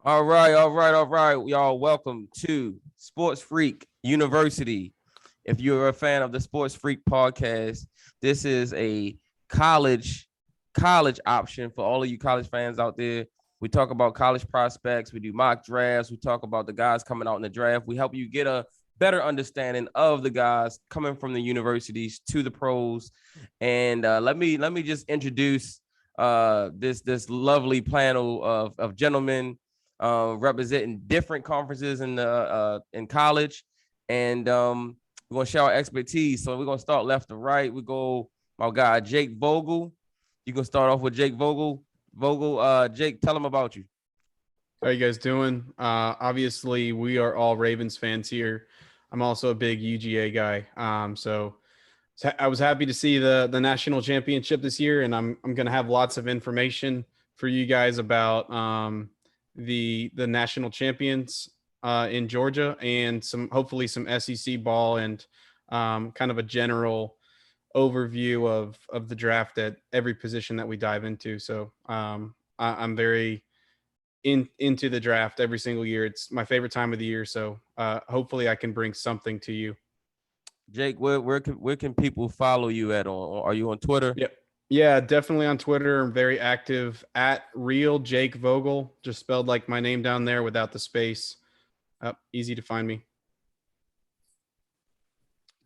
All right, y'all. Welcome to Sports Freak University. If you're a fan of the Sports Freak podcast, this is a college college option for all of you college fans out there. We talk about college prospects. We do mock drafts. We talk about the guys coming out in the draft. We help you get a better understanding of the guys coming from the universities to the pros. And let me just introduce this lovely panel of gentlemen representing different conferences in college, and we're gonna share our expertise. So we're gonna start left to right. We go my guy Jake Vogel. You can start off with Jake Vogel. Jake, tell them about you. How you guys doing? Obviously, we are all Ravens fans here. I'm also a big UGA guy. So I was happy to see the national championship this year, and I'm going to have lots of information for you guys about the national champions in Georgia, and hopefully some SEC ball, and kind of a general overview of the draft at every position that we dive into. So I'm very into the draft every single year. It's my favorite time of the year. So hopefully I can bring something to you. Jake, where can people follow you at? On are you on Twitter? Yep. Yeah, definitely on Twitter. I'm very active at real Jake Vogel, just spelled like my name down there without the space. Easy to find me.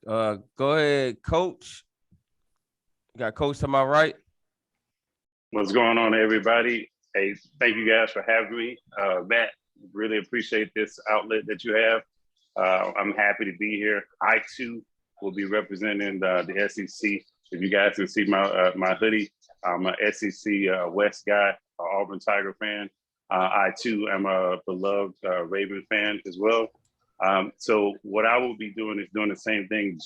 Go ahead, Coach. You got Coach to my right. What's going on, everybody? Hey, thank you guys for having me. Matt, really appreciate this outlet that you have. I'm happy to be here. I, too, will be representing the SEC. If you guys can see my hoodie, I'm an SEC West guy, an Auburn Tiger fan. I, too, am a beloved Raven fan as well. So what I will be doing is doing the same thing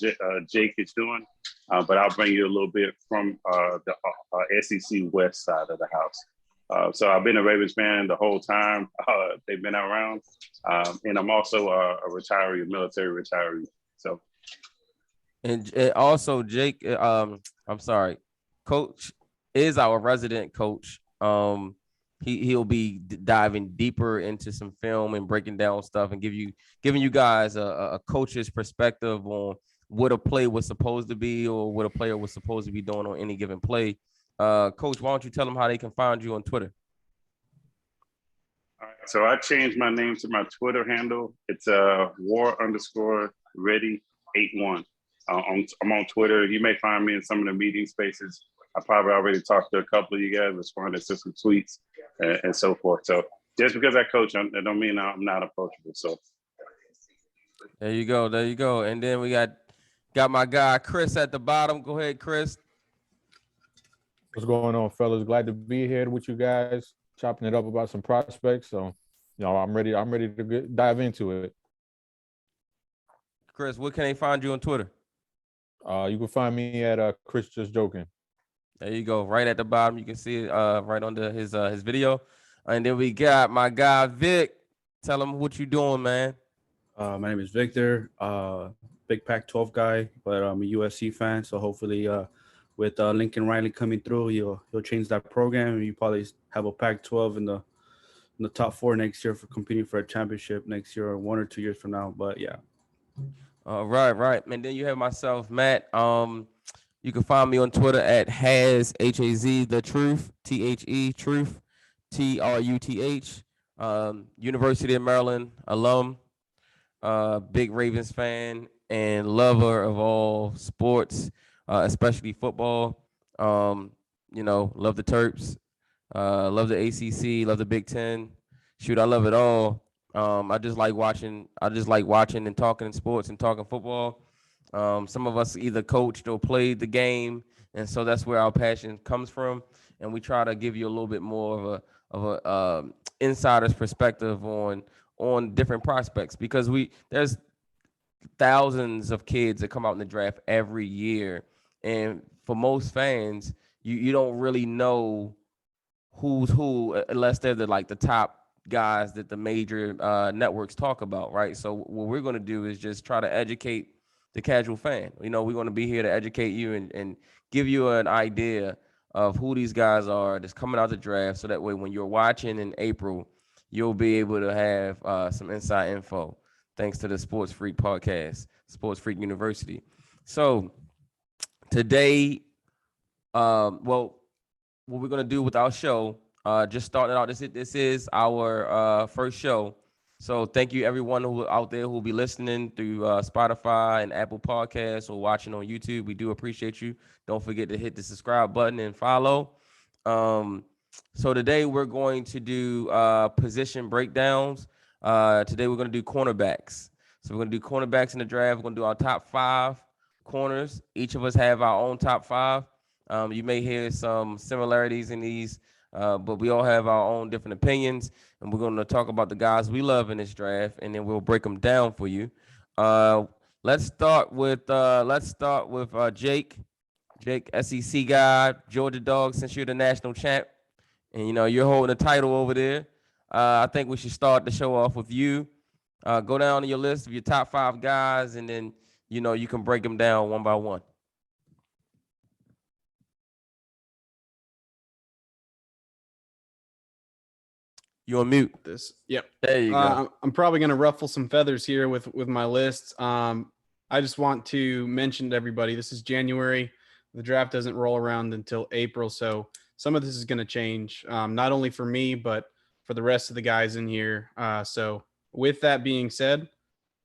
Jake is doing, but I'll bring you a little bit from the SEC West side of the house. So I've been a Ravens fan the whole time they've been around, and I'm also a retiree, a military retiree. So, And also Jake, I'm sorry, Coach is our resident coach. He'll be diving deeper into some film and breaking down stuff and giving you guys a coach's perspective on what a play was supposed to be or what a player was supposed to be doing on any given play. Coach, why don't you tell them how they can find you on Twitter? all right, so I changed my name to my Twitter handle. It's war_ready81. I'm on Twitter. You may find me in some of the meeting spaces. I probably already talked to a couple of you guys, responded to some tweets and so forth. So just because I coach, that don't mean I'm not approachable. So There you go. There you go. And then we got my guy Chris at the bottom. Go ahead, Chris. What's going on, fellas? Glad to be here with you guys, chopping it up about some prospects. So, I'm ready. I'm ready to dive into it. Chris, where can they find you on Twitter? You can find me at Chris Just Joking. There you go. Right at the bottom. You can see it right under his video. And then we got my guy Vic. Tell him what you doing, man. My name is Victor, big Pac-12 guy, but I'm a USC fan. So hopefully, with Lincoln Riley coming through, he'll change that program, and you probably have a Pac-12 in the top 4 next year for competing for a championship next year or 1 or 2 years from now. But yeah. Right. And then you have myself, Matt. You can find me on Twitter at HAZ the truth, THE truth, TRUTH. University of Maryland alum, big Ravens fan and lover of all sports, especially football. Love the Terps, love the ACC, love the Big Ten. Shoot, I love it all. I just like watching and talking sports and talking football. Some of us either coached or played the game, and so that's where our passion comes from. And we try to give you a little bit more of a insider's perspective on different prospects, because there's thousands of kids that come out in the draft every year, and for most fans, you don't really know who's who unless they're the top guys that the major networks talk about, right? So what we're going to do is just try to educate the casual fan. We're going to be here to educate you and give you an idea of who these guys are that's coming out the draft, so that way when you're watching in April, you'll be able to have some inside info thanks to the Sports Freak podcast, Sports Freak University. So today, well, what we're gonna do with our show, just starting out, this is our first show. So thank you everyone who out there who will be listening through Spotify and Apple Podcasts or watching on YouTube. We do appreciate you. Don't forget to hit the subscribe button and follow. So today we're going to do position breakdowns. Today we're going to do cornerbacks. So we're going to do cornerbacks in the draft. We're going to do our top 5 corners. Each of us have our own top 5. You may hear some similarities in these, but we all have our own different opinions, and we're going to talk about the guys we love in this draft, and then we'll break them down for you. Let's start with Jake. Jake, SEC guy, Georgia Dog. Since you're the national champ, and you're holding the title over there, I think we should start the show off with you. Go down on your list of your top 5 guys, and then you can break them down one by one. You're on mute. Yep. There you go. I'm probably going to ruffle some feathers here with my list. I just want to mention to everybody, this is January. The draft doesn't roll around until April, so some of this is going to change, not only for me, but for the rest of the guys in here. So with that being said,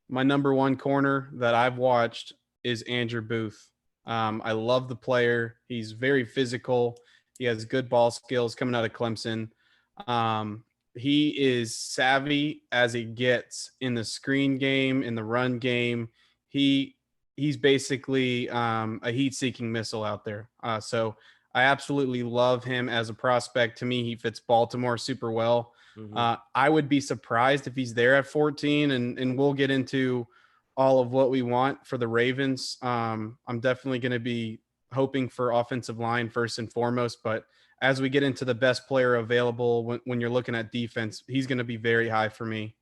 my number 1 corner that I've watched is Andrew Booth. I love the player. He's very physical. He has good ball skills coming out of Clemson. He is savvy as he gets in the screen game, in the run game. He's basically a heat-seeking missile out there. So I absolutely love him as a prospect. To me, he fits Baltimore super well. Mhm. I would be surprised if he's there at 14, and we'll get into all of what we want for the Ravens. I'm definitely going to be hoping for offensive line first and foremost, but as we get into the best player available, when you're looking at defense, he's going to be very high for me.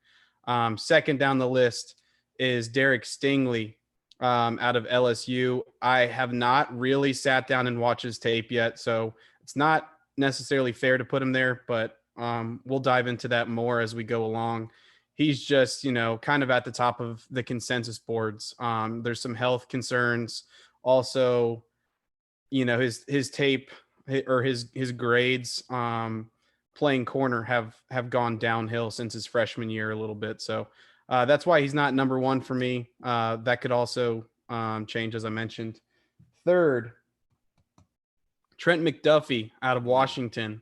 Second down the list is Derek Stingley out of LSU. I have not really sat down and watched his tape yet, so it's not necessarily fair to put him there, but we'll dive into that more as we go along. He's just, kind of at the top of the consensus boards. There's some health concerns. Also, his tape or his grades playing corner have gone downhill since his freshman year a little bit. So that's why he's not number 1 for me. That could also change, as I mentioned. Third, Trent McDuffie out of Washington.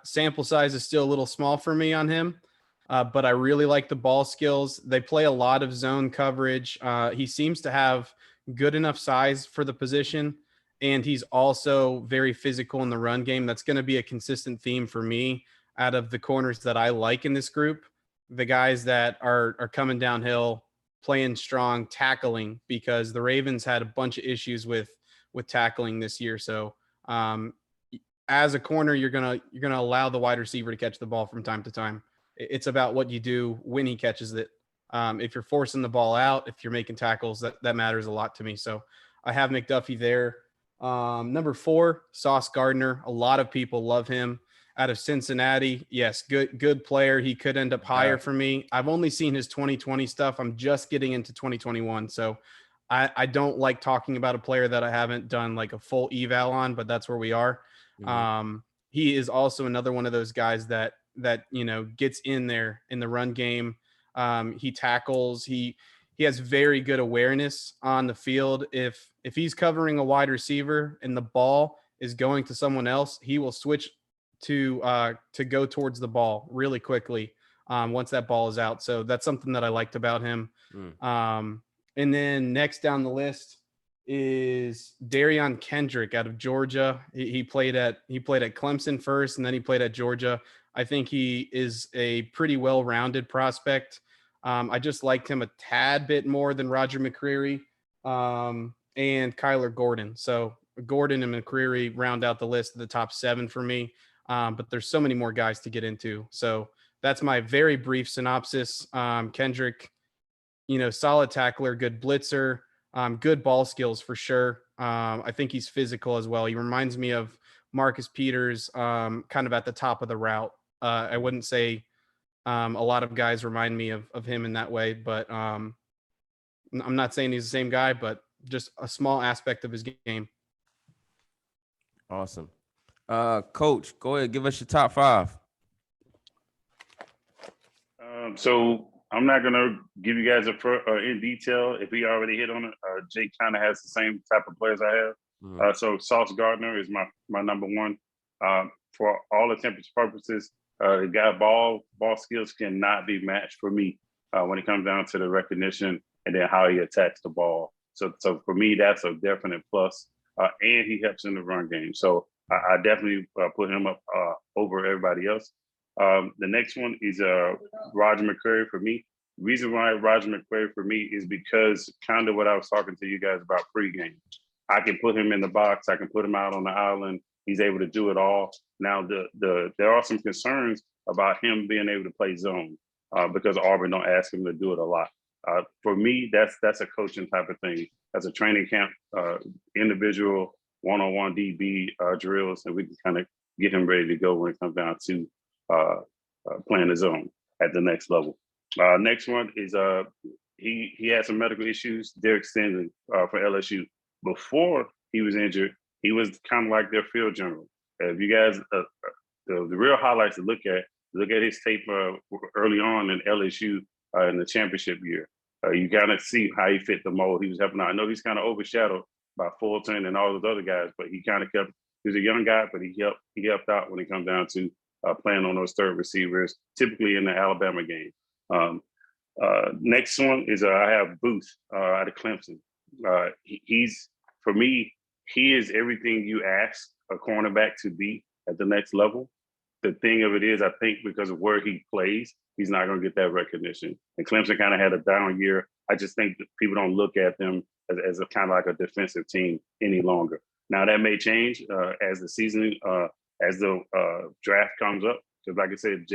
Sample size is still a little small for me on him, but I really like the ball skills. They play a lot of zone coverage. He seems to have good enough size for the position, and he's also very physical in the run game. That's going to be a consistent theme for me out of the corners that I like in this group. The guys that are coming downhill, playing strong, tackling, because the Ravens had a bunch of issues with tackling this year. So as a corner, you're gonna allow the wide receiver to catch the ball from time to time. It's about what you do when he catches it. If you're forcing the ball out, if you're making tackles, that matters a lot to me. So I have McDuffie there. Number 4, Sauce Gardner. A lot of people love him out of Cincinnati. Yes, good player. He could end up higher for me. I've only seen his 2020 stuff. I'm just getting into 2021. So I don't like talking about a player that I haven't done like a full eval on, but that's where we are. Mhm. He is also another one of those guys that gets in there in the run game. He tackles. He has very good awareness on the field. If he's covering a wide receiver and the ball is going to someone else, he will switch to go towards the ball really quickly once that ball is out. So that's something that I liked about him. And then next down the list is Darion Kendrick out of Georgia. He played at Clemson first, and then he played at Georgia. I think he is a pretty well-rounded prospect. I just liked him a tad bit more than Roger McCreary and Kyler Gordon. So Gordon and McCreary round out the list of the top 7 for me. But there's so many more guys to get into. So that's my very brief synopsis. Kendrick, solid tackler, good blitzer, good ball skills for sure. I think he's physical as well. He reminds me of Marcus Peters, kind of at the top of the route. I wouldn't say A lot of guys remind me of him in that way, but I'm not saying he's the same guy, but just a small aspect of his game. Awesome. Coach, go ahead, give us your top 5. So I'm not gonna give you guys in detail if he already hit on it. Jake kind of has the same type of players I have. Mhm. So Sauce Gardner is my number one. For all intents and purposes, the guy ball skills cannot be matched for me when it comes down to the recognition and then how he attacks the ball. So for me, that's a definite plus. And he helps in the run game. So I definitely put him up over everybody else. The next one is Roger McCreary for me. Reason why Roger McCreary for me is because kind of what I was talking to you guys about pregame. I can put him in the box. I can put him out on the island. He's able to do it all. Now, there are some concerns about him being able to play zone because Auburn don't ask him to do it a lot. For me, that's a coaching type of thing. That's a training camp, individual one-on-one DB drills, and we can kind of get him ready to go when it comes down to playing the zone at the next level. Next one is he had some medical issues. Derek Stingley for LSU. Before he was injured, he was kind of like their field general. If you guys, the real highlights to look at his tape early on in LSU in the championship year. You kind of see how he fit the mold. He was helping out. I know he's kind of overshadowed by Fulton and all those other guys, but he kind of kept. He was a young guy, but he helped out when it comes down to playing on those third receivers, typically in the Alabama game. Next one is I have Booth out of Clemson. He's, for me, he is everything you ask a cornerback to be at the next level. The thing of it is, I think because of where he plays, he's not going to get that recognition. And Clemson kind of had a down year. I just think that people don't look at them as a kind of like a defensive team any longer. Now that may change as the season, as the draft comes up. Because like I said,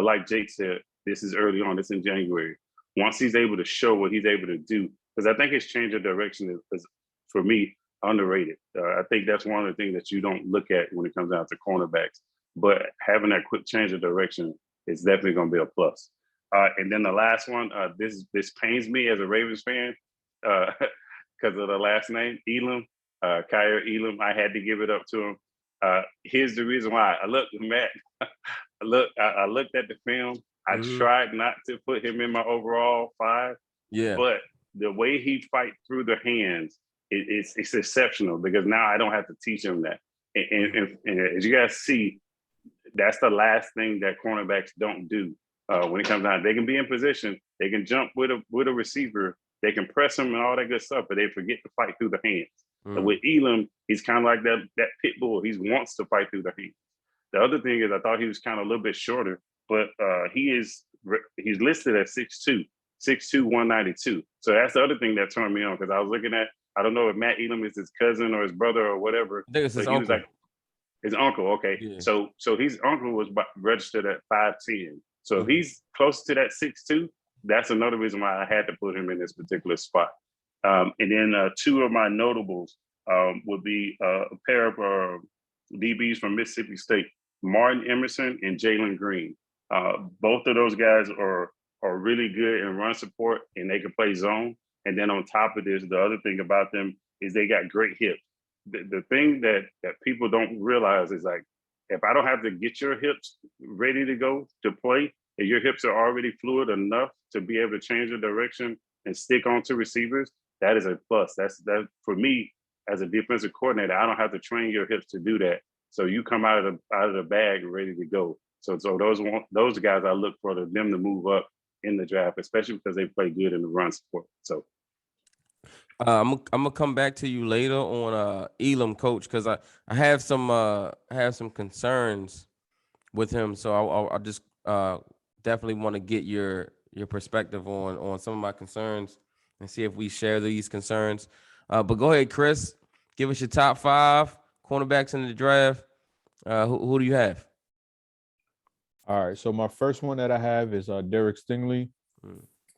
like Jake said, this is early on. This in January. Once he's able to show what he's able to do, because I think his change of direction is for me, underrated. I think that's one of the things that you don't look at when it comes down to cornerbacks. But having that quick change of direction is definitely going to be a plus. And then the last one, this pains me as a Ravens fan because of the last name, Elam, Kaiir Elam. I had to give it up to him. Here's the reason why. I looked at the film. I tried not to put him in my overall 5. Yeah. But the way he fight through the hands, it's exceptional because now I don't have to teach him that. And as you guys see, that's the last thing that cornerbacks don't do when it comes down. They can be in position, they can jump with a receiver, they can press him and all that good stuff, but they forget to fight through the hands. And with Elam, he's kind of like that pit bull. He wants to fight through the hands. The other thing is I thought he was kind of a little bit shorter, but he's listed at 6'2", 192. So that's the other thing that turned me on because I was looking at, I don't know if Matt Elam is his cousin or his brother or whatever. I think it's his uncle. uncle. His uncle, okay. Yeah. So his uncle was registered at 5'10". So if he's close to that 6'2", that's another reason why I had to put him in this particular spot. And then 2 of my notables would be a pair of DBs from Mississippi State, Martin Emerson and Jalen Green. Both of those guys are really good in run support and they can play zone. And then on top of this, the other thing about them is they got great hips. The thing that people don't realize is like, if I don't have to get your hips ready to go to play, and your hips are already fluid enough to be able to change the direction and stick onto receivers, that is a plus. That for me as a defensive coordinator, I don't have to train your hips to do that. So you come out of the bag ready to go. So those guys I look for them to move up in the draft, especially because they play good in the run support. So. I'm gonna come back to you later on Elam, coach, because I have some concerns with him. So I just definitely want to get your perspective on some of my concerns and see if we share these concerns. But go ahead, Chris, give us your top 5 cornerbacks in the draft. Who do you have? All right, so my first one that I have is Derek Stingley.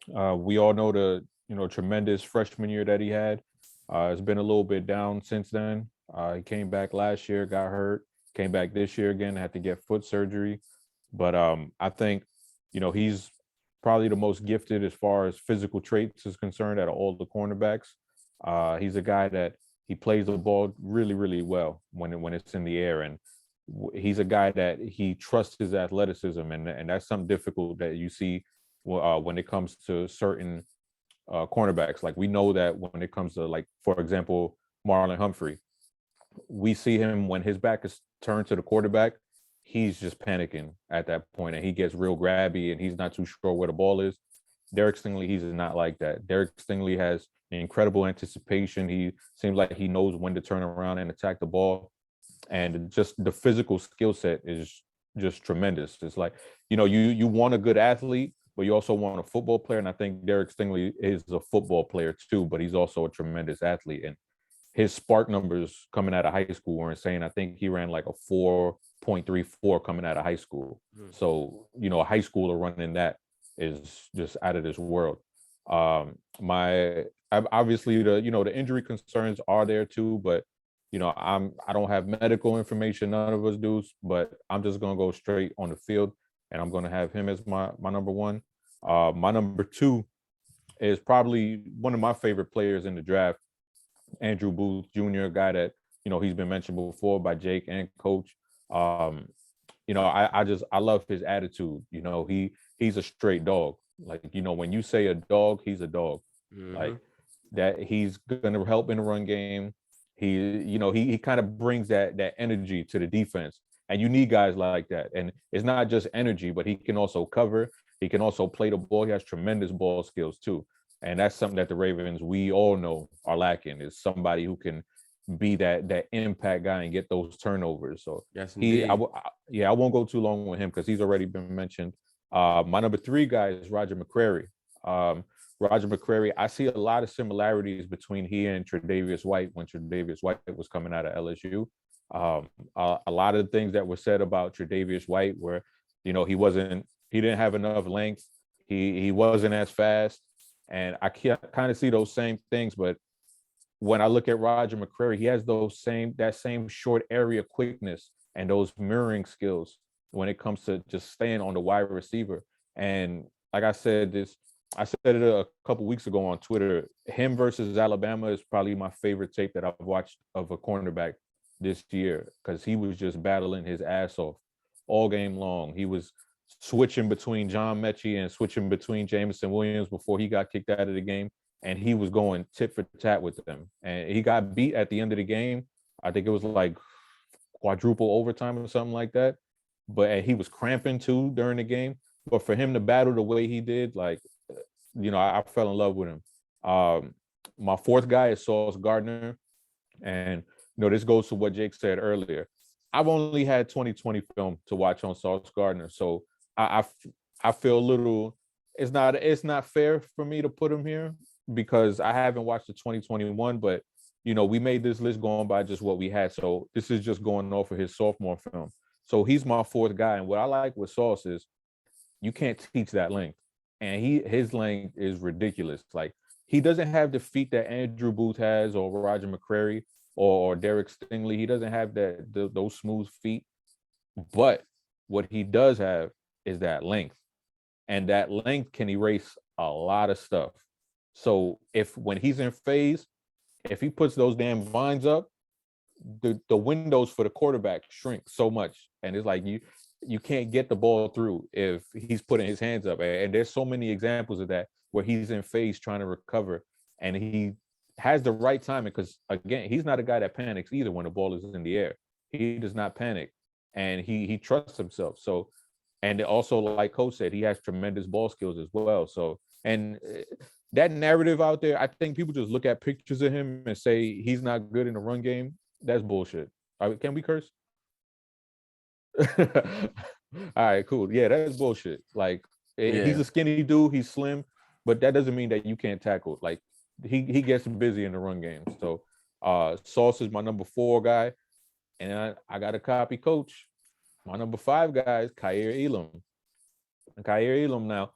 We all know the tremendous freshman year that he had. It's been a little bit down since then. He came back last year, got hurt, came back this year again, had to get foot surgery. But I think he's probably the most gifted as far as physical traits is concerned out of all the cornerbacks. He's a guy that he plays the ball really, really well when it's in the air, and he's a guy that he trusts his athleticism, and that's something difficult that you see when it comes to certain cornerbacks. Like we know that when it comes to, like, for example, Marlon Humphrey, we see him when his back is turned to the quarterback, he's just panicking at that point, and he gets real grabby, and he's not too sure where the ball is. Derek Stingley, he's not like that. Derek Stingley has incredible anticipation. He seems like he knows when to turn around and attack the ball, and just the physical skill set is just tremendous. It's like, you want a good athlete, but you also want a football player, and I think Derek Stingley is a football player too, but he's also a tremendous athlete. And his spark numbers coming out of high school were insane. I think he ran like a 4.34 coming out of high school. So, a high schooler running that is just out of this world. Obviously the injury concerns are there too, but I don't have medical information, none of us do, but I'm just gonna go straight on the field, and I'm gonna have him as my number one. My number two is probably one of my favorite players in the draft, Andrew Booth Jr., a guy that, he's been mentioned before by Jake and Coach. I love his attitude. He's a straight dog. Like, when you say a dog, he's a dog. Like that, he's gonna help in the run game. He kind of brings that energy to the defense. And you need guys like that. And it's not just energy, but he can also cover. He can also play the ball. He has tremendous ball skills too. And that's something that the Ravens, we all know, are lacking, is somebody who can be that impact guy and get those turnovers. So yes, I won't go too long with him because he's already been mentioned. My number three guy is Roger McCreary. Roger McCreary, I see a lot of similarities between he and Tre'Davious White when Tre'Davious White was coming out of LSU. A lot of the things that were said about Tre'Davious White were, he didn't have enough length. He wasn't as fast. And I kind of see those same things, but when I look at Roger McCreary, he has that same short area quickness and those mirroring skills when it comes to just staying on the wide receiver. And like I said it a couple weeks ago on Twitter, him versus Alabama is probably my favorite tape that I've watched of a cornerback this year, because he was just battling his ass off all game long. He was switching between John Mechie and switching between Jameson Williams before he got kicked out of the game, and he was going tit for tat with them. And he got beat at the end of the game. I think it was like quadruple overtime or something like that. But he was cramping too during the game. But for him to battle the way he did, like, I fell in love with him. My fourth guy is Sauce Gardner. And, this goes to what Jake said earlier. I've only had 2020 film to watch on Sauce Gardner. So I feel a little, it's not fair for me to put him here because I haven't watched the 2021, but, we made this list going by just what we had. So this is just going off of his sophomore film. So he's my fourth guy. And what I like with Sauce is you can't teach that length. And his length is ridiculous. Like, he doesn't have the feet that Andrew Booth has or Roger McCreary or Derek Stingley. He doesn't have those smooth feet. But what he does have is that length. And that length can erase a lot of stuff. So when he's in phase, if he puts those damn vines up, the windows for the quarterback shrink so much. And it's like you can't get the ball through if he's putting his hands up. And there's so many examples of that where he's in phase trying to recover, and he has the right timing, because again, he's not a guy that panics either when the ball is in the air. He does not panic, and he trusts himself. So, and also, like Coach said, he has tremendous ball skills as well. So, and that narrative out there, I think people just look at pictures of him and say he's not good in the run game. That's bullshit. Can we curse? All right, cool. Yeah, that's bullshit. Like, he's a skinny dude, he's slim, but that doesn't mean that you can't tackle. Like, he gets busy in the run game. So Sauce is my number 4 guy. And I got to copy Coach. My number 5 guy is Kaiir Elam. Kaiir Elam, now,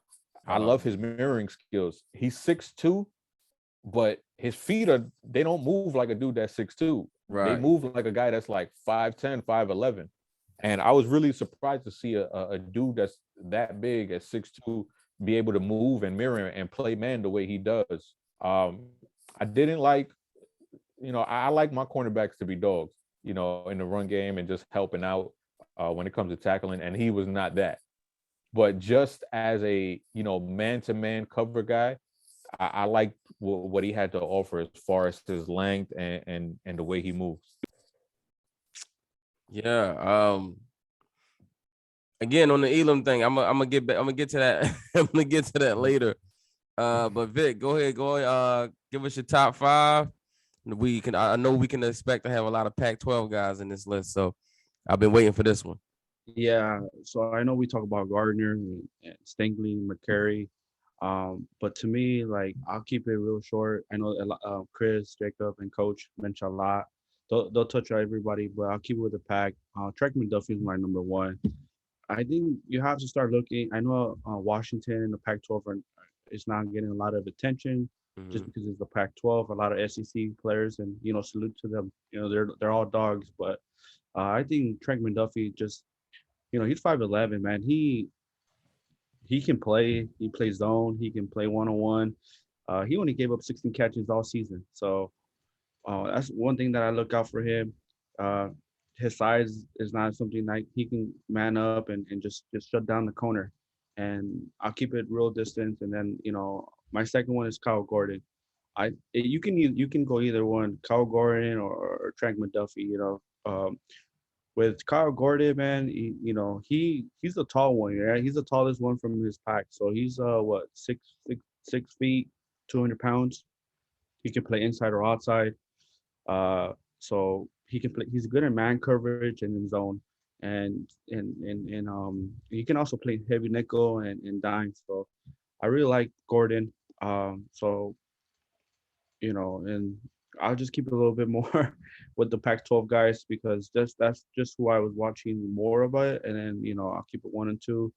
I love his mirroring skills. He's 6'2", but his feet they don't move like a dude that's 6'2". Right. They move like a guy that's like 5'10", 5'11". And I was really surprised to see a dude that's that big at 6'2" be able to move and mirror and play man the way he does. I didn't like, I like my cornerbacks to be dogs, in the run game and just helping out when it comes to tackling. And he was not that. But just as a, man-to-man cover guy, I like what he had to offer as far as his length and the way he moves. Yeah. Again, on the Elam thing, I'm gonna get back. I'm gonna get to that. I'm gonna get to that later. But Vic, go ahead. Give us your top 5. I know we can expect to have a lot of Pac-12 guys in this list. So I've been waiting for this one. Yeah, so I know we talk about Gardner and Stingley, McCary, but to me, like I'll keep it real short. I know Chris, Jacob, and Coach mentioned a lot. They'll touch on everybody, but I'll keep it with the pack. Trek McDuffie is my number 1. I think you have to start looking. I know Washington and the Pac-12 is not getting a lot of attention just because it's the Pac-12. A lot of SEC players, and salute to them. They're all dogs, but I think Trent McDuffie just, he's 5'11", man. He can play. He plays zone. He can play one-on-one. He only gave up 16 catches all season, so that's one thing that I look out for him. His size is not something that he can man up and just shut down the corner. And I'll keep it real distance. And then, my second one is Kyle Gordon. You can go either one, Kyle Gordon or Trent McDuffie, with Kyle Gordon, man, he's the tall one, right? He's the tallest one from his pack. So he's 6 feet, 200 pounds. He can play inside or outside. So he can play. He's good in man coverage and in zone, and he can also play heavy nickel and dime. So I really like Gordon. And I'll just keep it a little bit more with the Pac-12 guys because that's just who I was watching more about it. And then I'll keep it 1 and 2,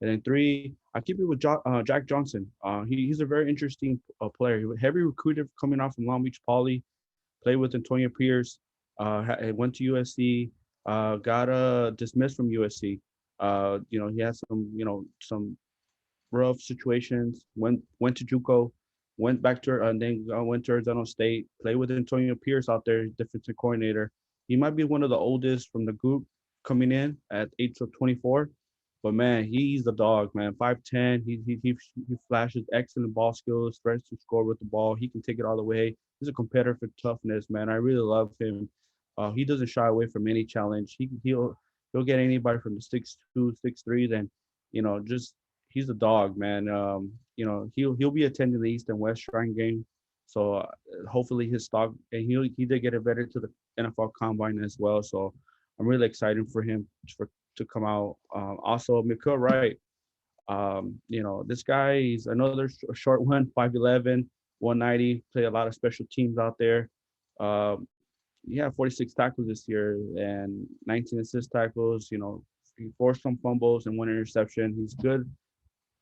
and then 3 I keep it with Jack Johnson. He's a very interesting player. He was heavy recruited coming off from Long Beach Poly, played with Antonio Pierce. Went to USC, got dismissed from USC. He had some rough situations. Went to JUCO, went back to and then went to Arizona State. Played with Antonio Pierce out there, defensive coordinator. He might be one of the oldest from the group coming in at age of 24. But man, he's the dog, man. 5'10". He flashes excellent ball skills, threats to score with the ball. He can take it all the way. He's a competitor for toughness, man. I really love him. He doesn't shy away from any challenge. He'll get anybody from the 6'2", 6'3", then he's a dog, man. He'll be attending the East and West Shrine game. So hopefully his stock, and he did get invited to the NFL Combine as well. So I'm really excited for him to come out. Also, Mikael Wright. This guy, he's another short one, 5'11", 190. Play a lot of special teams out there. He had 46 tackles this year and 19 assist tackles. He forced some fumbles and 1 interception. He's good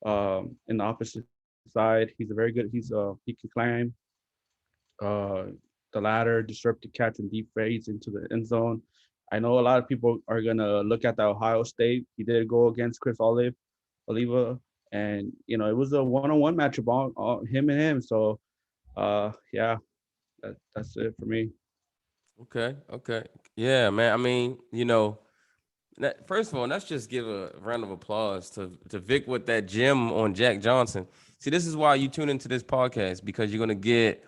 in the opposite side. He's a very good. He can climb the ladder, disrupt the catch, and deep fades into the end zone. I know a lot of people are gonna look at the Ohio State. He did go against Chris Oliva, and it was a one-on-one matchup on him and him. So, yeah, that's it for me. Okay. Yeah, man. I mean, first of all, let's just give a round of applause to Vic with that gem on Jack Johnson. See, this is why you tune into this podcast, because you're gonna get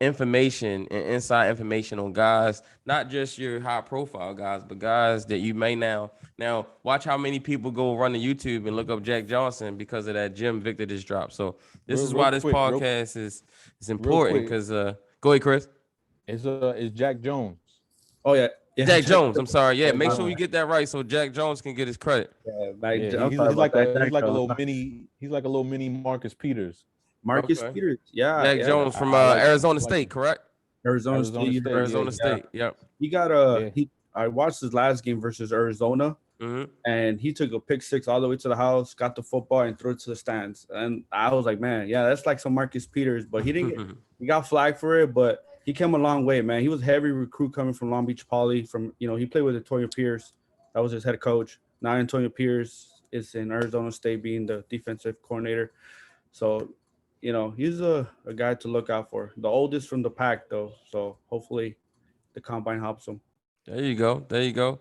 information and inside information on guys, not just your high profile guys, but guys that you may now watch how many people go run to YouTube and look up Jack Johnson because of that gem Victor just dropped. So this is why this podcast is important, because go ahead, Chris. It's Jack Jones. Oh yeah. Jack Jones. I'm sorry. Yeah, make sure we get that right so Jack Jones can get his credit. He's like a little mini Marcus Peters. Peters. Yeah. Jack Jones from Arizona State, correct? Arizona State. Arizona State. Yep. He got I watched his last game versus Arizona, and he took a pick 6 all the way to the house, got the football, and threw it to the stands. And I was like, man, yeah, that's like some Marcus Peters, but he didn't. He got flagged for it, but he came a long way, man. He was a heavy recruit coming from Long Beach Poly. He played with Antonio Pierce. That was his head coach. Now Antonio Pierce is in Arizona State being the defensive coordinator. So, he's a guy to look out for. The oldest from the pack, though. So hopefully the combine helps him. There you go. There you go.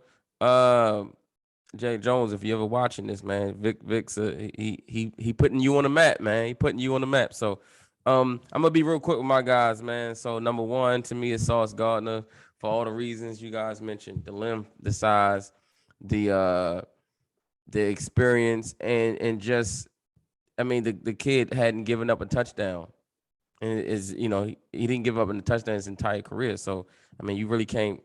Jay Jones, if you ever watching this, man, Vic's he putting you on the map, man. He putting you on the map. So, I'm gonna be real quick with my guys, man. So number one to me is Sauce Gardner for all the reasons you guys mentioned: the length, the size, the experience, and just, I mean, the kid hadn't given up a touchdown, and he didn't give up a touchdown his entire career. So, I mean, you really can't.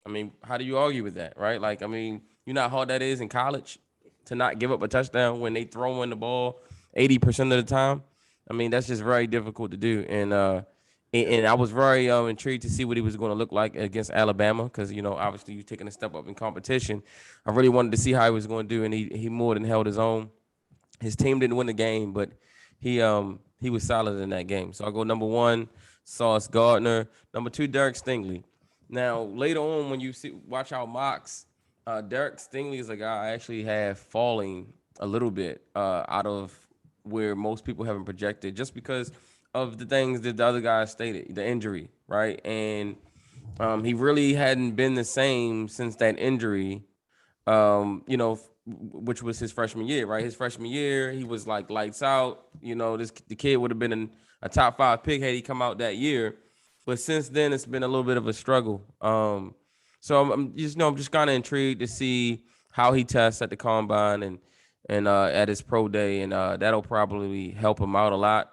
I mean, how do you argue with that, right? Like, I mean, you know how hard that is in college to not give up a touchdown when they throw in the ball 80% of the time. I mean, that's just very difficult to do. And I was very intrigued to see what he was going to look like against Alabama because, obviously you're taking a step up in competition. I really wanted to see how he was going to do, and he more than held his own. His team didn't win the game, but he was solid in that game. So I'll go number one, Sauce Gardner. Number two, Derek Stingley. Now, later on, when you watch our mocks, Derek Stingley is a guy I actually have falling a little bit out of where most people haven't projected, just because of the things that the other guys stated, the injury, right? And he really hadn't been the same since that injury, which was his freshman year, right? His freshman year, he was like lights out. The kid would have been a top 5 pick had he come out that year. But since then, it's been a little bit of a struggle. So I'm just kind of intrigued to see how he tests at the combine and at his pro day, and that'll probably help him out a lot.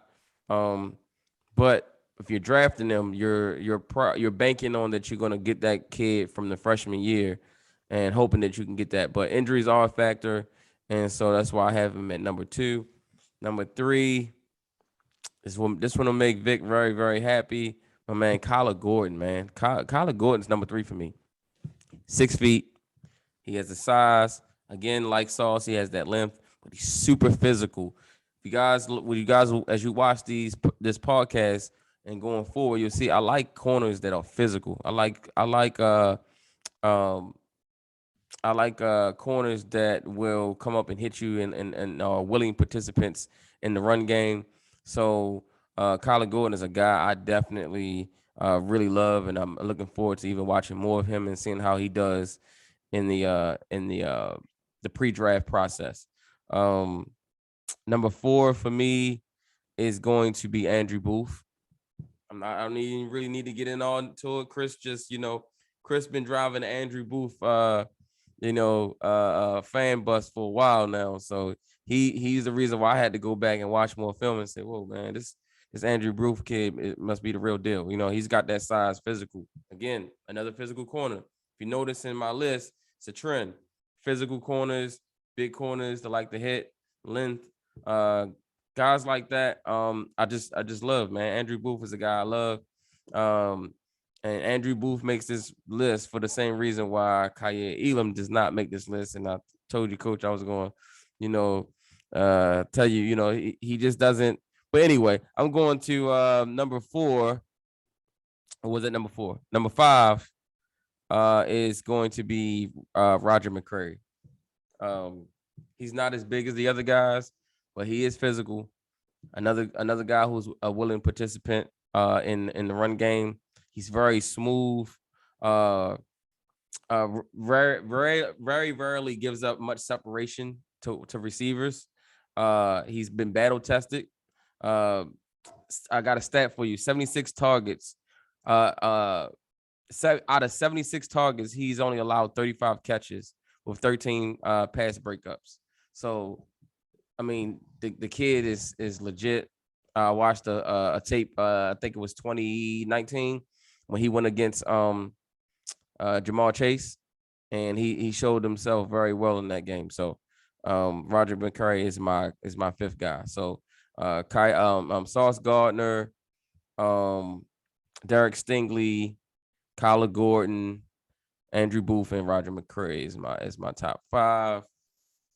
But if you're drafting him, you're banking on that you're gonna get that kid from the freshman year, and hoping that you can get that. But injuries are a factor, and so that's why I have him at number 2. Number 3, this one will make Vic very, very happy. My man, Kyler Gordon, man. Kyler Gordon's number 3 for me. 6 feet. He has the size. Again, like Sauce, he has that length, but he's super physical. If you guys, as you watch this podcast and going forward, you'll see I like corners that are physical. I like corners that will come up and hit you and are willing participants in the run game. So Kyler Gordon is a guy I definitely really love, and I'm looking forward to even watching more of him and seeing how he does in the pre-draft process. Number 4 for me is going to be Andrew Booth. I don't even really need to get into it. Chris been driving the Andrew Booth fan bus for a while now, so he's the reason why I had to go back and watch more film and say, whoa, man, this Andrew Booth kid, it must be the real deal. He's got that size, physical. Again, another physical corner. If you notice in my list, it's a trend. Physical corners, big corners that like to hit, length, guys like that. I just love, man. Andrew Booth is a guy I love. And Andrew Booth makes this list for the same reason why Kaiir Elam does not make this list. And I told you, Coach, I was going, tell you, he just doesn't. But anyway, I'm going to number 4. Or was it number 4? Number 5 is going to be Roger McCreary. He's not as big as the other guys, but he is physical. Another guy who's a willing participant in the run game. He's very smooth. Very, very, very rarely gives up much separation to receivers. He's been battle tested. I got a stat for you: 76 targets. Out of 76 targets, he's only allowed 35 catches with 13 pass breakups. So, I mean, the kid is legit. I watched a tape. I think it was 2019 when he went against Jamar Chase, and he showed himself very well in that game. So, Roger McCreary is my 5th guy. So, Sauce Gardner, Derek Stingley, Kyler Gordon, Andrew Booth, and Roger McCreary is my top 5.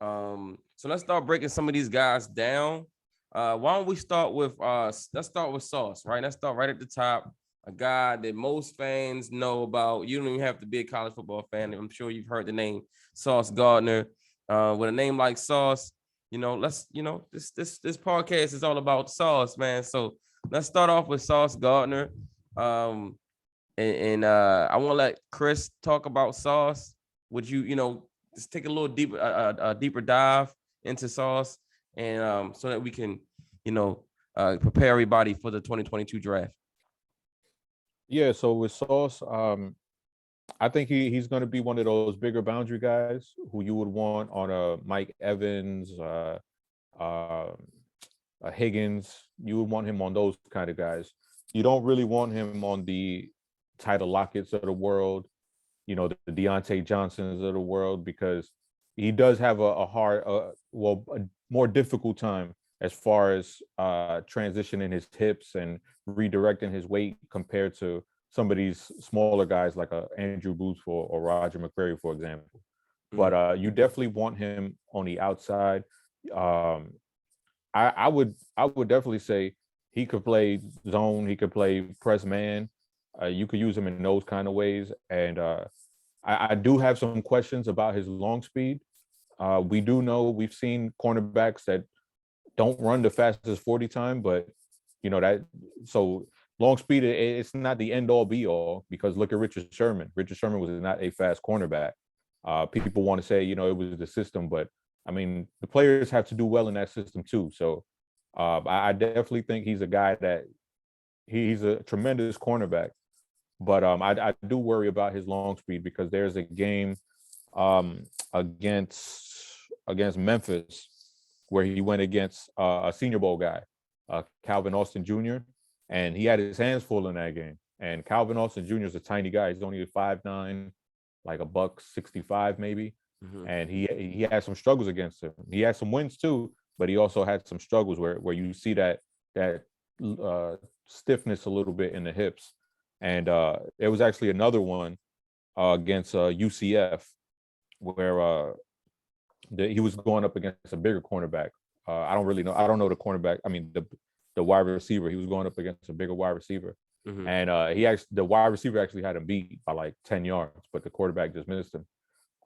So let's start breaking some of these guys down. Why don't we start with let's start with Sauce, right? Let's start right at the top. a guy that most fans know about. You don't even have to be a college football fan. I'm sure you've heard the name Sauce Gardner. With a name like Sauce, this podcast is all about Sauce, man. So let's start off with Sauce Gardner. I want to let Chris talk about Sauce. Would you just take a little deeper, a deeper dive into Sauce, and so that we can, prepare everybody for the 2022 draft. Yeah, so with Sauce, I think he's going to be one of those bigger boundary guys who you would want on a Mike Evans, a Higgins. You would want him on those kind of guys. You don't really want him on the Tyler Lockett's of the world, the Deontay Johnsons of the world, because he does have a more difficult time as far as transitioning his hips and redirecting his weight compared to some of these smaller guys like Andrew Booth or Roger McCreary, for example. But you definitely want him on the outside. I would definitely say he could play zone, he could play press man. You could use him in those kind of ways. And I do have some questions about his long speed. We do know we've seen cornerbacks that don't run the fastest 40 time, but so long speed, it's not the end all be all, because look at Richard Sherman. Richard Sherman was not a fast cornerback. People want to say, it was the system, but I mean, the players have to do well in that system too. So I definitely think he's a guy that he's a tremendous cornerback, but I do worry about his long speed, because there's a game against Memphis where he went against a Senior Bowl guy, Calvin Austin Jr., and he had his hands full in that game. And Calvin Austin Jr. is a tiny guy. He's only 5'9", like $165 maybe. And he had some struggles against him. He had some wins too, but he also had some struggles where you see that stiffness a little bit in the hips. And there was actually another one against UCF where he was going up against a bigger cornerback. I don't really know. I don't know the cornerback. I mean, the wide receiver. He was going up against a bigger wide receiver. And the wide receiver actually had him beat by like 10 yards, but the quarterback just missed him.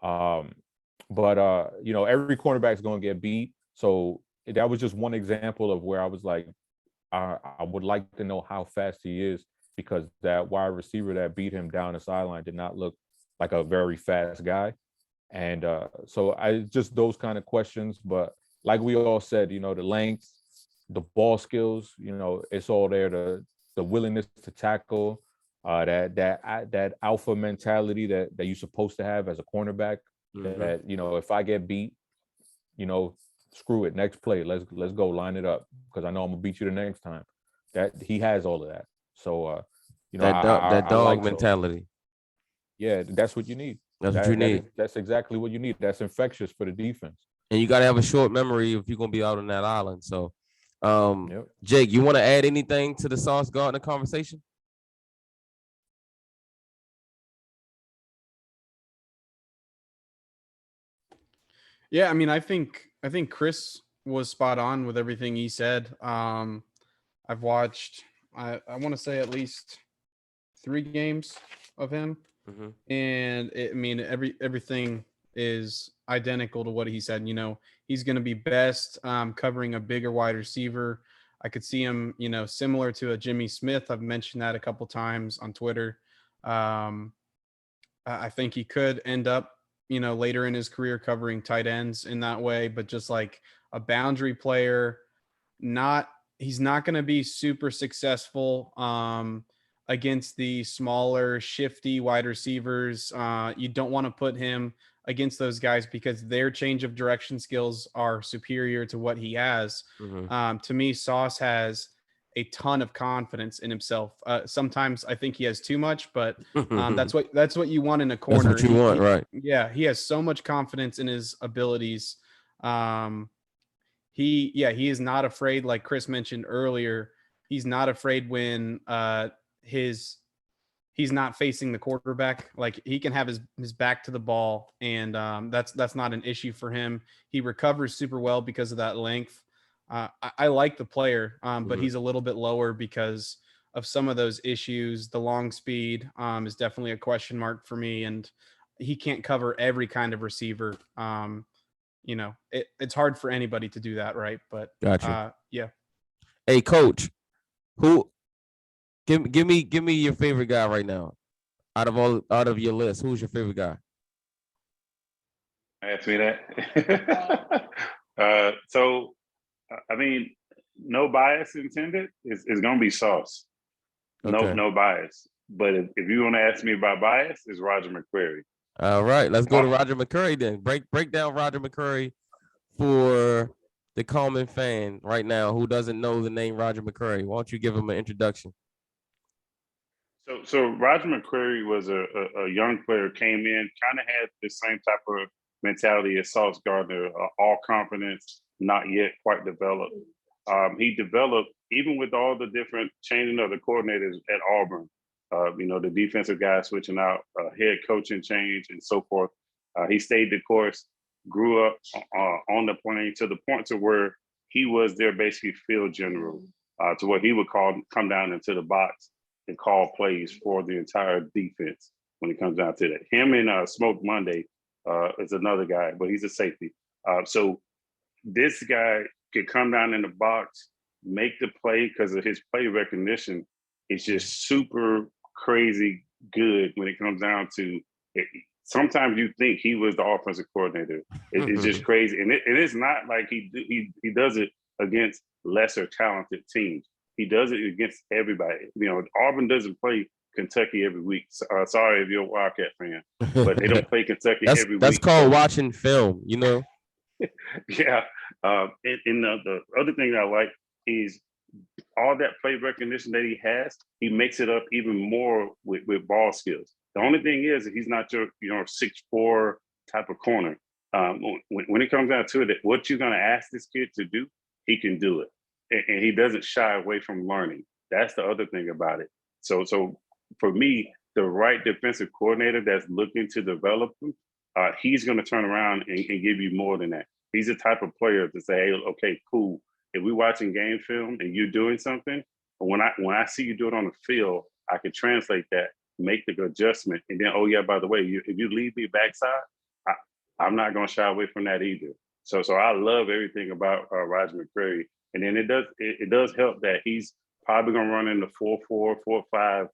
But every cornerback is going to get beat. So that was just one example of where I was like, I would like to know how fast he is, because that wide receiver that beat him down the sideline did not look like a very fast guy. And so I just those kind of questions. But like we all said, the length, the ball skills, it's all there. The willingness to tackle, that alpha mentality that you're supposed to have as a cornerback. That if I get beat, screw it, next play, let's go line it up, because I know I'm gonna beat you the next time. That he has all of that. So that dog like mentality. Yeah, that's what you need. That's what you need. That's exactly what you need. That's infectious for the defense. And you got to have a short memory if you're going to be out on that island. So, Yep. Jake, you want to add anything to the Sauce Gardner conversation? Yeah, I mean, I think Chris was spot on with everything he said. I've watched, I want to say at least 3 games of him, and everything is identical to what he said. He's going to be best covering a bigger wide receiver. I could see him, similar to a Jimmy Smith. I've mentioned that a couple times on Twitter. I think he could end up, later in his career covering tight ends in that way, but just like a boundary player, he's not going to be super successful against the smaller, shifty wide receivers. You don't want to put him against those guys because their change of direction skills are superior to what he has. To me, Sauce has a ton of confidence in himself. Sometimes I think he has too much, but that's what you want in a corner. That's what you want, right? Yeah, he has so much confidence in his abilities. He is not afraid, like Chris mentioned earlier. He's not afraid when he's not facing the quarterback. Like, he can have his back to the ball, and that's not an issue for him. He recovers super well because of that length. I like the player, but he's a little bit lower because of some of those issues. The long speed is definitely a question mark for me, and he can't cover every kind of receiver. It's hard for anybody to do that, right? But Gotcha. yeah. Hey, coach, who give me your favorite guy right now out of your list. Who's your favorite guy? Ask me that. So, I mean, no bias intended. It's going to be Sauce. Okay. No bias. But if you want to ask me about bias, it's Roger McCreary. All right, let's go to Roger McCreary then. Break down Roger McCreary for the common fan right now who doesn't know the name Roger McCreary. Why don't you give him an introduction? So Roger McCreary was a young player, came in, kind of had the same type of mentality as Sauce Gardner, all confidence, not yet quite developed. He developed, even with all the different changing of the coordinators at Auburn, the defensive guys switching out, head coaching change, and so forth. He stayed the course, grew up on the plane to the point to where he was their basically field general, to what he would come down into the box and call plays for the entire defense when it comes down to that. Him and Smoke Monday is another guy, but he's a safety. So this guy could come down in the box, make the play because of his play recognition. It's just super crazy good when it comes down to it. Sometimes you think he was the offensive coordinator. It's just crazy. And it's not like he does it against lesser talented teams. He does it against everybody. Auburn doesn't play Kentucky every week. Sorry if you're a Wildcat fan, but they don't play Kentucky every week. That's called watching film, Yeah. And the other thing I like is all that play recognition that he has, he makes it up even more with ball skills. The only thing is that he's not your 6'4" type of corner. When it comes down to it, what you're going to ask this kid to do, he can do it. And he doesn't shy away from learning. That's the other thing about it. So for me, the right defensive coordinator that's looking to develop him, he's going to turn around and give you more than that. He's the type of player to say, hey, okay, cool. If we're watching game film and you're doing something, when I see you do it on the field, I can translate that, make the adjustment, and then, oh yeah, by the way, if you leave me backside, I'm not going to shy away from that either. So I love everything about Roger McCreary. And then it does help that he's probably going to run in the 4.4, 4.5,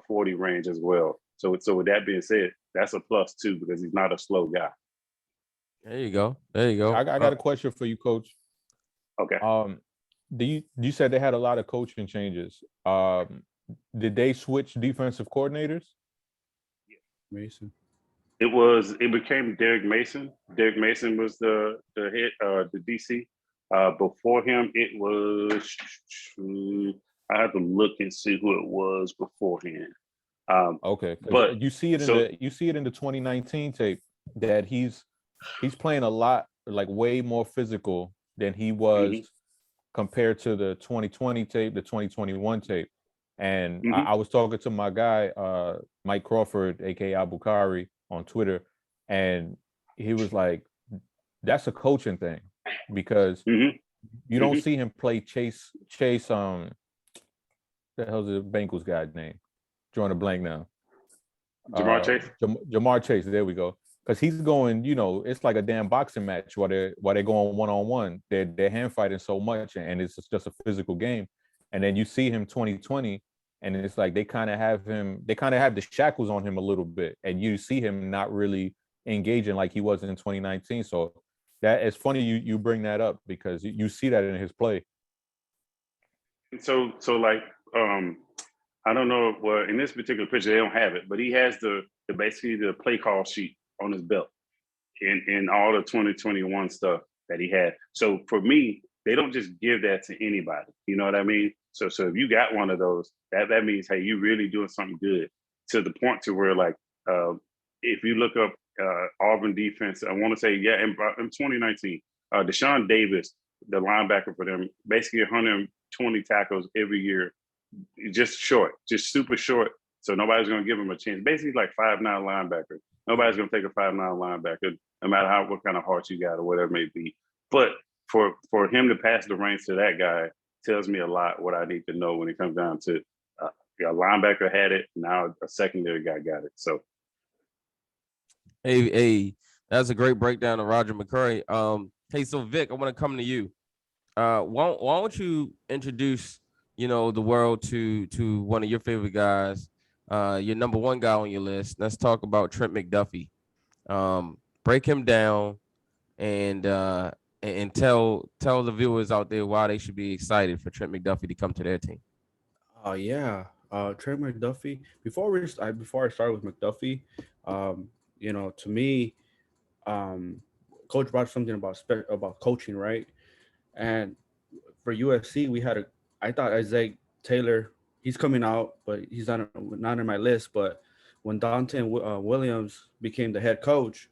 40 range as well. So with that being said, that's a plus too, because he's not a slow guy. There you go. I got a question for you, Coach. Okay. You said they had a lot of coaching changes. Did they switch defensive coordinators? Mason. It became Derek Mason. Derek Mason was the head, the DC. Before him, it was I have to look and see who it was beforehand. Okay, but you see it in the 2019 tape that he's playing a lot, like way more physical than he was compared to the 2020 tape, the 2021 tape. And I was talking to my guy, Mike Crawford, aka Abukari, on Twitter, and he was like, that's a coaching thing, because you don't see him play Chase the hell's the Bengals guy's name? Drawing a blank now. Jamar Chase. Jamar Chase, there we go. Because he's going, it's like a damn boxing match while they're going one-on-one. They're hand fighting so much, and it's just a physical game. And then you see him 2020, and it's like they kind of have the shackles on him a little bit, and you see him not really engaging like he was in 2019. So that it's funny you bring that up, because you see that in his play. So like I don't know, well, in this particular picture they don't have it, but he has the basically the play call sheet on his belt in all the 2021 stuff that he had. So for me, they don't just give that to anybody. You know what I mean? So if you got one of those, that means, hey, you really doing something good, to the point to where, like, if you look up Auburn defense, I want to say, yeah, in 2019, Deshaun Davis, the linebacker for them, basically 120 tackles every year, just super short. So nobody's going to give him a chance. Basically like 5'9" linebacker. Nobody's going to take a 5'9" linebacker, no matter what kind of heart you got or whatever it may be. But for him to pass the reins to that guy tells me a lot what I need to know when it comes down to a linebacker had it. Now a secondary guy got it. So Hey, that's a great breakdown of Roger McCray. Hey, so Vic, I want to come to you. Why don't you introduce, the world to one of your favorite guys, your number one guy on your list. Let's talk about Trent McDuffie. Break him down and tell the viewers out there why they should be excited for Trent McDuffie to come to their team. Yeah. Trey McDuffie. Before I start with McDuffie, to me, Coach brought something about coaching, right? And for USC, I thought Isaiah Taylor, he's coming out, but he's not in my list. But when Dante Williams became the head coach,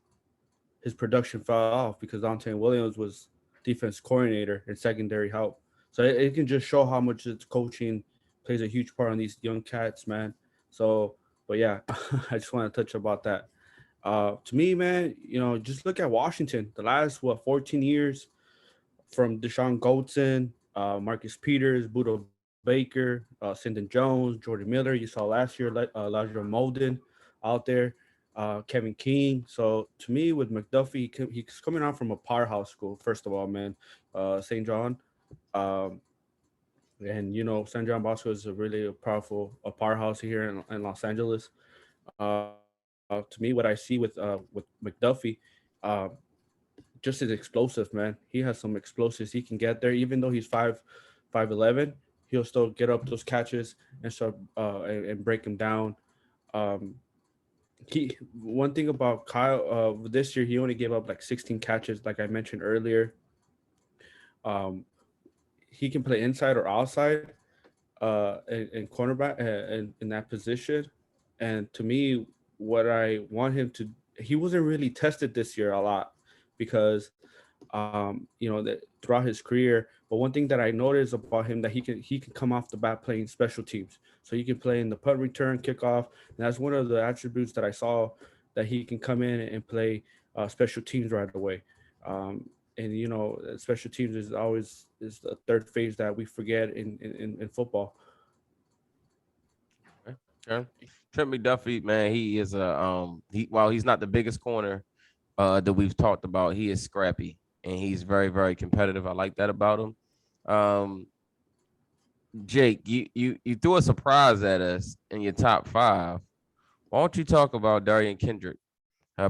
his production fell off because Dante Williams was defense coordinator and secondary help. So it can just show how much its coaching plays a huge part on these young cats, man. So, but yeah, I just want to touch about that. To me, man, just look at Washington. The last 14 years, from Deshaun Goldson, Marcus Peters, Budo Baker, Sindon Jones, Jordan Miller. You saw last year, Elijah Molden out there, Kevin King. So to me, with McDuffie, he's coming out from a powerhouse school. First of all, man, St. John, and St. John Bosco is a powerful powerhouse here in Los Angeles. To me, what I see with McDuffie, just as explosive, man. He has some explosives. He can get there, even though he's 5'11". He'll still get up those catches and start and break them down. One thing about Kyle this year, he only gave up like 16 catches, like I mentioned earlier. He can play inside or outside, in cornerback in that position. And to me, what I want him to, he wasn't really tested this year a lot because that throughout his career. But one thing that I noticed about him, that he can come off the bat playing special teams. So he can play in the punt return, kickoff. And that's one of the attributes that I saw, that he can come in and play special teams right away. And special teams is always the third phase that we forget in football. Okay. Trent McDuffie, man, he is while he's not the biggest corner that we've talked about, he is scrappy and he's very, very competitive. I like that about him. Jake, you threw a surprise at us in your top 5. Why don't you talk about Derion Kendrick?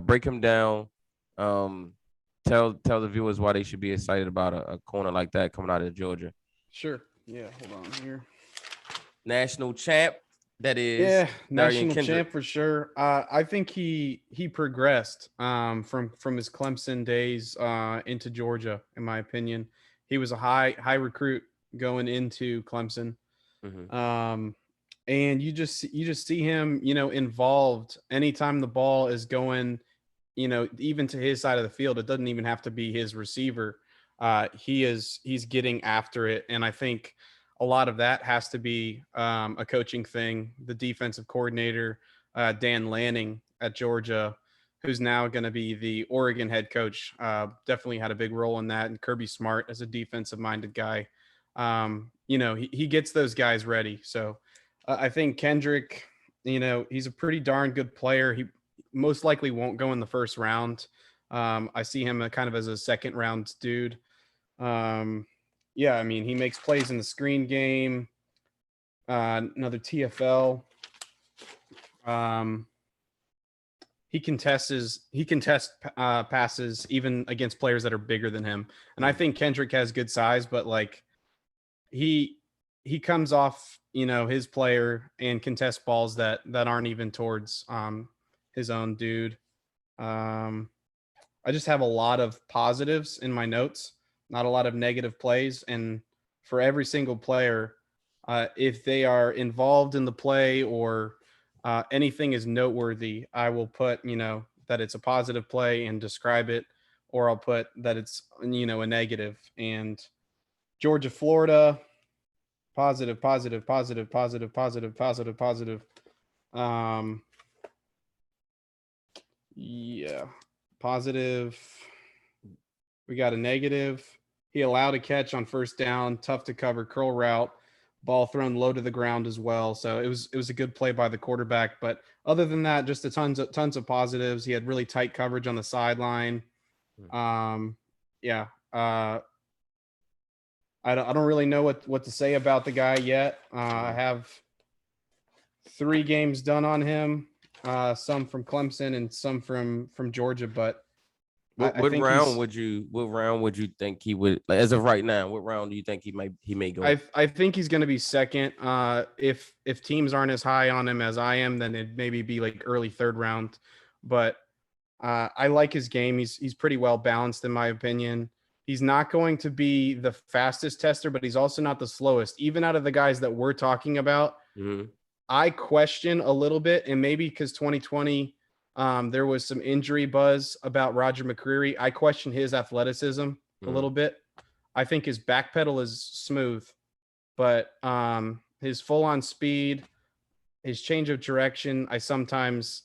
Break him down. Tell the viewers why they should be excited about a corner like that coming out of Georgia. Sure. Yeah. Hold on here. National champ. That is, yeah, Derion national Kendrick. champ for sure. I think he progressed from his Clemson days into Georgia. In my opinion, he was a high recruit going into Clemson. Mm-hmm. And you just see him, involved anytime the ball is going, even to his side of the field. It doesn't even have to be his receiver. He's getting after it, and I think a lot of that has to be a coaching thing. The defensive coordinator, Dan Lanning at Georgia, who's now going to be the Oregon head coach, definitely had a big role in that. And Kirby Smart, as a defensive-minded guy, he gets those guys ready. So I think Kendrick, he's a pretty darn good player. He most likely won't go in the first round. I see him kind of as a second-round dude. Yeah, I mean, he makes plays in the screen game. Another TFL. He contests passes even against players that are bigger than him. And I think Kendrick has good size, but like he comes off, his player and contests balls that aren't even towards his own dude. I just have a lot of positives in my notes, not a lot of negative plays. And for every single player, if they are involved in the play or anything is noteworthy, I will put, that it's a positive play and describe it, or I'll put that it's, a negative. And Georgia, Florida, positive. Yeah, positive. We got a negative. He allowed a catch on first down, tough to cover curl route, ball thrown low to the ground as well. So it was a good play by the quarterback. But other than that, just tons of positives. He had really tight coverage on the sideline. Yeah. I don't really know what to say about the guy yet. I have 3 games done on him, some from Clemson and some from Georgia. But What I think round would you think he would, like, as of right now? What round do you think he may go? I think he's going to be second. If teams aren't as high on him as I am, then it'd maybe be like early 3rd round. But I like his game. He's pretty well balanced in my opinion. He's not going to be the fastest tester, but he's also not the slowest. Even out of the guys that we're talking about, I question a little bit, and maybe because 2020 there was some injury buzz about Roger McCreary. I question his athleticism a little bit. I think his back pedal is smooth, but his full-on speed, his change of direction, I sometimes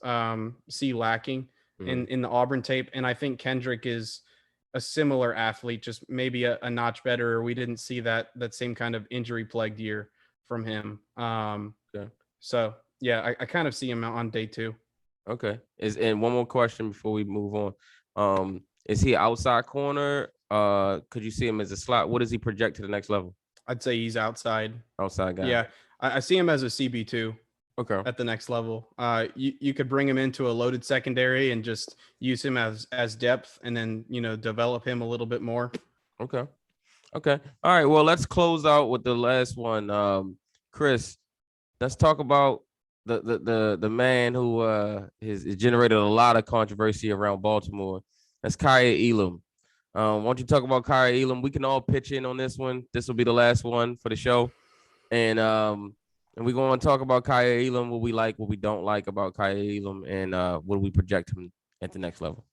see lacking in the Auburn tape. And I think Kendrick is a similar athlete, just maybe a notch better. Or we didn't see that same kind of injury-plagued year from him. So yeah, I kind of see him on day 2. Okay. And one more question before we move on. Is he outside corner? Could you see him as a slot? What does he project to the next level? I'd say he's outside Outside guy. Yeah, I see him as a CB2 Okay. at the next level. You could bring him into a loaded secondary and just use him as depth, and then develop him a little bit more. Okay. All right. Well, let's close out with the last one. Chris, let's talk about the man who has generated a lot of controversy around Baltimore. That's Kaiir Elam. Why don't you talk about Kaiir Elam? We can all pitch in on this one. This will be the last one for the show, and we're going to talk about Kaiir Elam, what we like, what we don't like about Kaiir Elam, and what do we project him at the next level.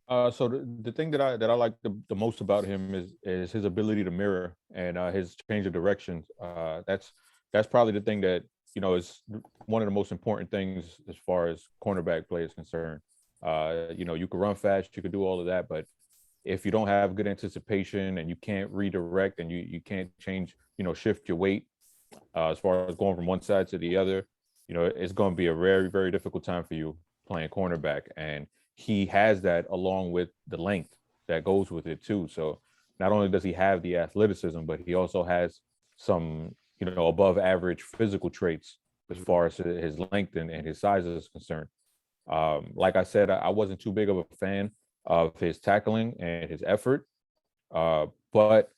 So the thing that I like the most about him is his ability to mirror and his change of directions. That's probably the thing that is one of the most important things as far as cornerback play is concerned. You can run fast, you can do all of that, but if you don't have good anticipation and you can't redirect and you can't change, shift your weight as far as going from one side to the other, it's going to be a very, very difficult time for you playing cornerback. And he has that along with the length that goes with it too. So not only does he have the athleticism, but he also has some, above average physical traits as far as his length and his size is concerned. Like I said, I wasn't too big of a fan of his tackling and his effort, but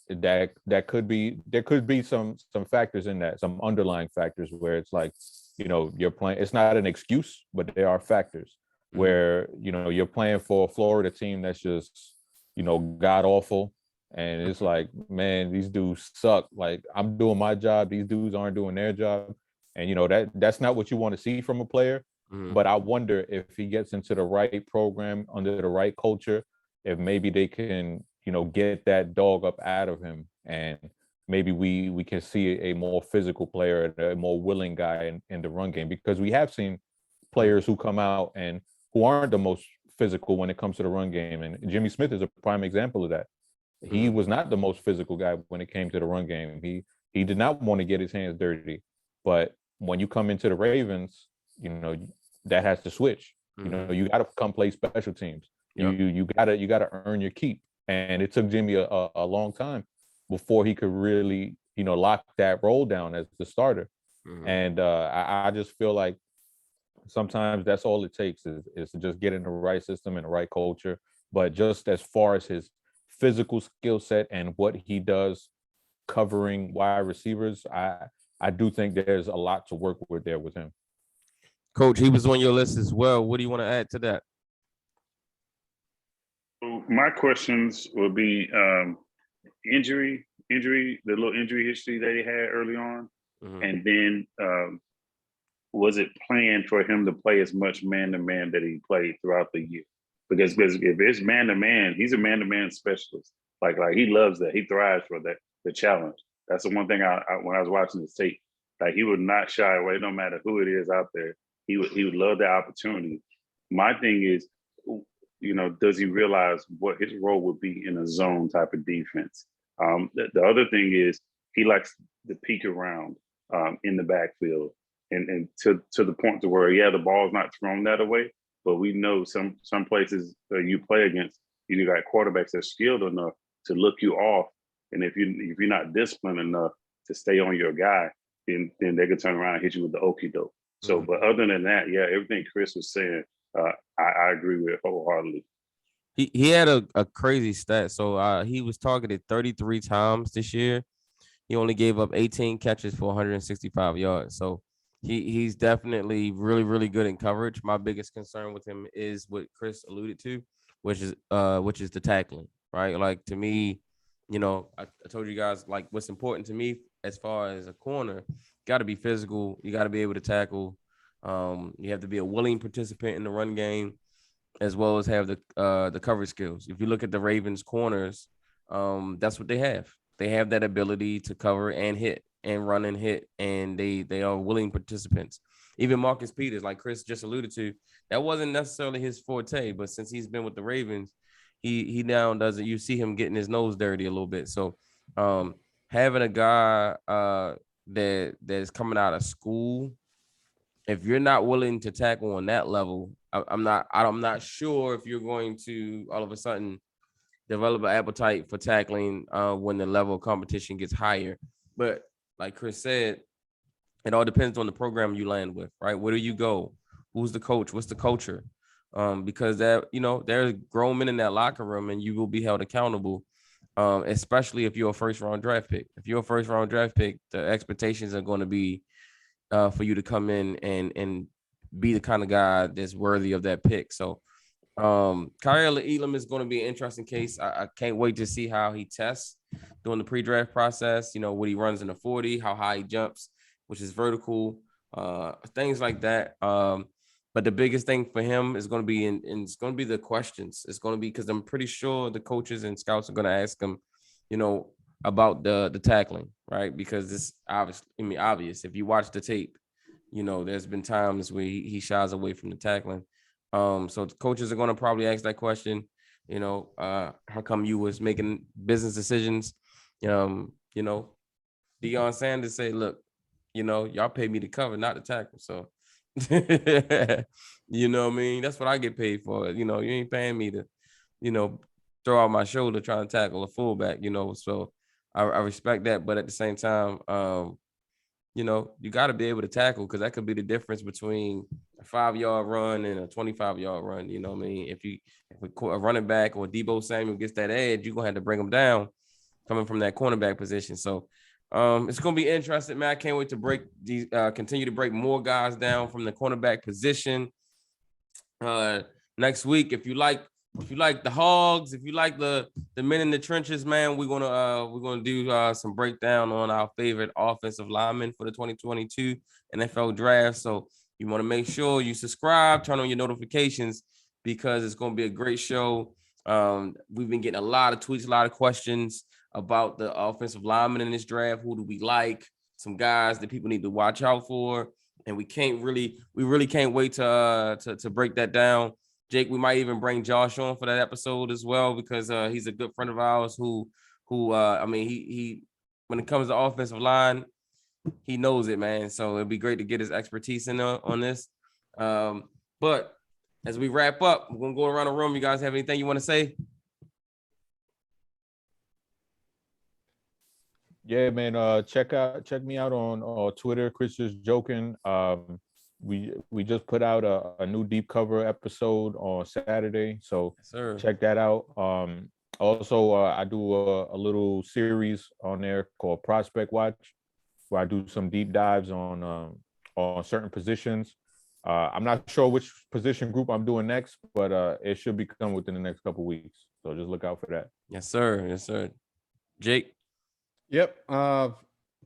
there could be some factors in that, some underlying factors where it's like, you're playing. It's not an excuse, but there are factors where you're playing for a Florida team that's just god awful, and it's like, man, these dudes suck. Like, I'm doing my job, these dudes aren't doing their job, and that's not what you want to see from a player. But I wonder if he gets into the right program under the right culture, if maybe they can, get that dog up out of him, and maybe we can see a more physical player, a more willing guy in the run game, because we have seen players who come out and who aren't the most physical when it comes to the run game. And Jimmy Smith is a prime example of that. He was not the most physical guy when it came to the run game. He did not want to get his hands dirty. But when you come into the Ravens, that has to switch. You got to come play special teams. You gotta earn your keep. And it took Jimmy a long time before he could really, lock that role down as the starter. And I just feel like sometimes that's all it takes is to just get in the right system and the right culture. But just as far as his physical skill set and what he does covering wide receivers, I do think there's a lot to work with there with him. Coach, he was on your list as well. What do you want to add to that? My questions will be injury, the little injury history that he had early on. And then was it planned for him to play as much man-to-man that he played throughout the year? Because if it's man-to-man, he's a man-to-man specialist. Like he loves that. He thrives for that, the challenge. That's the one thing I when I was watching the tape, like he would not shy away, no matter who it is out there. He would love the opportunity. My thing is, does he realize what his role would be in a zone type of defense? The other thing is he likes to peek around in the backfield and to the point to where, yeah, the ball's not thrown that away, but we know some places that you play against, you got quarterbacks that are skilled enough to look you off. And if you're not disciplined enough to stay on your guy, then they can turn around and hit you with the okie doke. So, but other than that, yeah, everything Chris was saying, I agree with wholeheartedly. He had a crazy stat. So he was targeted 33 times this year. He only gave up 18 catches for 165 yards. So he's definitely really, really good in coverage. My biggest concern with him is what Chris alluded to, which is the tackling, right? Like, to me, you know, I told you guys, like, what's important to me as far as a corner, got to be physical. You got to be able to tackle. You have to be a willing participant in the run game, as well as have the coverage skills. If you look at the Ravens corners, that's what they have. They have that ability to cover and hit and run and hit, and they are willing participants. Even Marcus Peters, like Chris just alluded to, that wasn't necessarily his forte, but since he's been with the Ravens, he now does it. You see him getting his nose dirty a little bit. So having a guy that's coming out of school, if you're not willing to tackle on that level, I'm not sure if you're going to all of a sudden develop an appetite for tackling when the level of competition gets higher. But like Chris said, it all depends on the program you land with, right? Where do you go? Who's the coach? What's the culture? Because there's grown men in that locker room, and you will be held accountable, especially if you're a first-round draft pick. If you're a first-round draft pick, the expectations are going to be for you to come in and be the kind of guy that's worthy of that pick. So Kyle Elam is going to be an interesting case. I can't wait to see how he tests during the pre-draft process. You know, what he runs in the 40, how high he jumps, which is vertical, things like that. But the biggest thing for him is going to be it's going to be the questions. It's going to be, because I'm pretty sure the coaches and scouts are going to ask him, you know, about the tackling, right? Because it's obvious. If you watch the tape, you know, there's been times where he shies away from the tackling. So the coaches are going to probably ask that question, you know, how come you was making business decisions? You know, Deion Sanders say, look, you know, y'all pay me to cover, not to tackle. So, you know what I mean? That's what I get paid for. You know, you ain't paying me to, you know, throw out my shoulder trying to tackle a fullback, you know. So I respect that. But at the same time, you know, you got to be able to tackle, because that could be the difference between a 5-yard run and a 25-yard run. You know what I mean? If a running back or Deebo Samuel gets that edge, you're going to have to bring him down coming from that cornerback position. So it's going to be interesting, man. I can't wait to continue to break more guys down from the cornerback position next week. If you like the Hogs, if you like the men in the trenches, man, we're gonna do some breakdown on our favorite offensive linemen for the 2022 NFL draft. So you want to make sure you subscribe, turn on your notifications, because it's gonna be a great show. We've been getting a lot of tweets, a lot of questions about the offensive linemen in this draft. Who do we like? Some guys that people need to watch out for, and we really can't wait to break that down. Jake, we might even bring Josh on for that episode as well, because he's a good friend of ours who I mean, he when it comes to offensive line, he knows it, man. So it'd be great to get his expertise in on this. But as we wrap up, we're gonna go around the room. You guys have anything you want to say? Yeah, man. Check me out on Twitter. Chris Just Joking. We just put out a new deep cover episode on Saturday, so check that out. Also, I do a little series on there called Prospect Watch, where I do some deep dives on certain positions. I'm not sure which position group I'm doing next, but it should be coming within the next couple of weeks. So just look out for that. Yes, sir. Jake? Yep.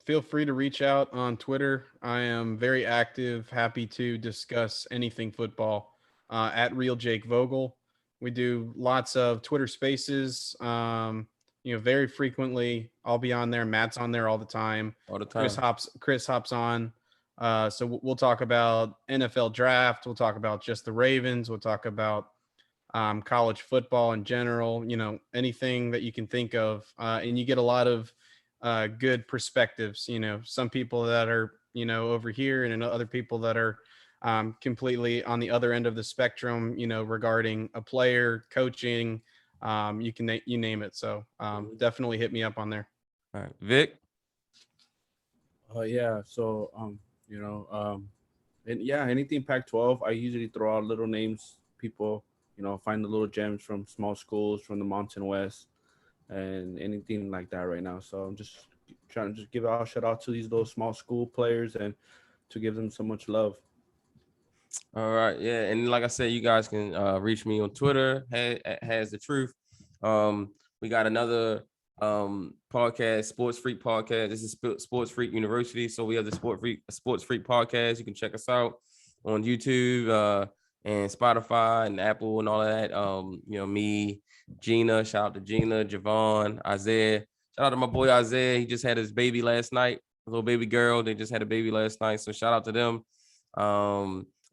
Feel free to reach out on Twitter. I am very active, happy to discuss anything football at Real Jake Vogel. We do lots of Twitter spaces, very frequently. I'll be on there. Matt's on there all the time. Chris hops on. So we'll talk about NFL draft. We'll talk about just the Ravens. We'll talk about college football in general, anything that you can think of. And you get a lot of good perspectives, some people that are, over here and other people that are completely on the other end of the spectrum, regarding a player, coaching, you name it. So definitely hit me up on there. All right, Vic. Yeah. So, and yeah, anything Pac-12, I usually throw out little names, people, find the little gems from small schools from the Mountain West and anything like that right now. So I'm just trying to just give a shout out to these little small school players and to give them so much love. All right, yeah, and like I said, you guys can reach me on Twitter has the truth. We got another podcast, Sports Freak podcast. This is Sports Freak University, so we have the Sports Freak podcast. You can check us out on YouTube and Spotify and Apple and all of that. Me, Gina, shout out to Gina, Javon, Isaiah. Shout out to my boy Isaiah. He just had his baby last night, a little baby girl. They just had a baby last night, so shout out to them.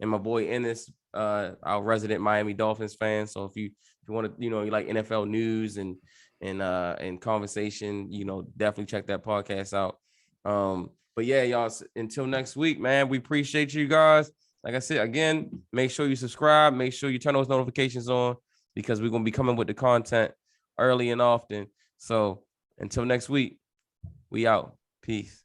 And my boy Ennis, our resident Miami Dolphins fan. So if you want to, you like NFL news and conversation, definitely check that podcast out. But yeah, y'all, until next week, man, we appreciate you guys. Like I said, again, make sure you subscribe, make sure you turn those notifications on because we're going to be coming with the content early and often. So until next week, we out. Peace.